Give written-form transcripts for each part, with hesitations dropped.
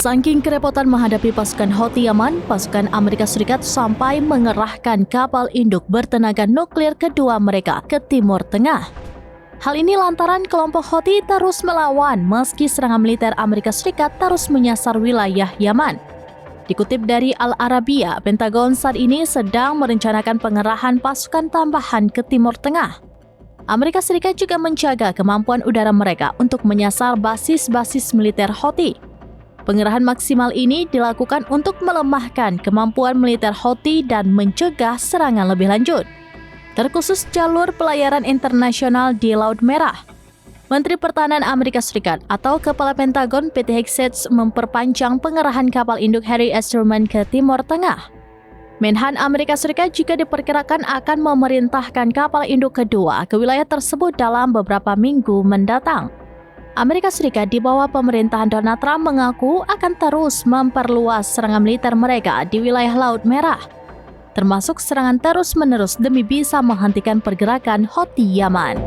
Saking kerepotan menghadapi pasukan Houthi Yaman, pasukan Amerika Serikat sampai mengerahkan kapal induk bertenaga nuklir kedua mereka ke Timur Tengah. Hal ini lantaran kelompok Houthi terus melawan meski serangan militer Amerika Serikat terus menyasar wilayah Yaman. Dikutip dari Al Arabiya, Pentagon saat ini sedang merencanakan pengerahan pasukan tambahan ke Timur Tengah. Amerika Serikat juga menjaga kemampuan udara mereka untuk menyasar basis-basis militer Houthi. Pengerahan maksimal ini dilakukan untuk melemahkan kemampuan militer Houthi dan mencegah serangan lebih lanjut, terkhusus jalur pelayaran internasional di Laut Merah. Menteri Pertahanan Amerika Serikat atau Kepala Pentagon Pete Hegseth memperpanjang pengerahan kapal induk Harry S. Truman ke Timur Tengah. Menhan Amerika Serikat juga diperkirakan akan memerintahkan kapal induk kedua ke wilayah tersebut dalam beberapa minggu mendatang. Amerika Serikat di bawah pemerintahan Donald Trump mengaku akan terus memperluas serangan militer mereka di wilayah Laut Merah, termasuk serangan terus-menerus demi bisa menghentikan pergerakan Houthi Yaman.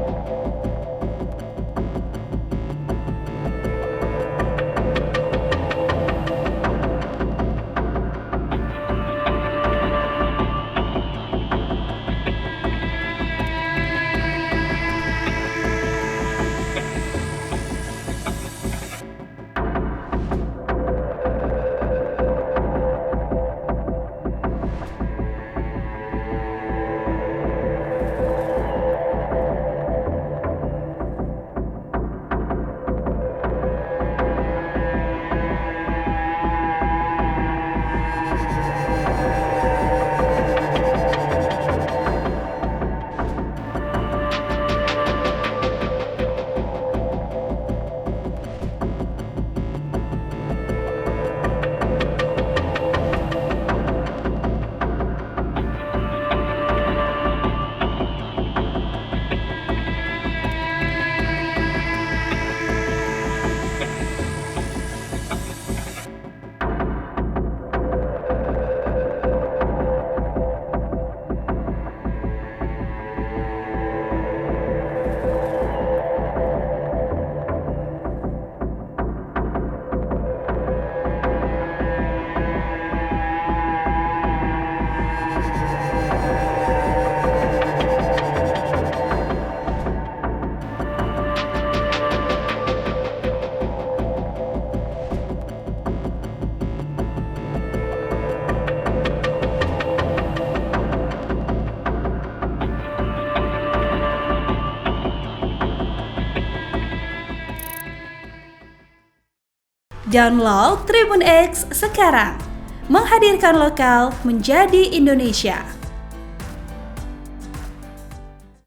Download Tribun X sekarang, menghadirkan lokal menjadi Indonesia.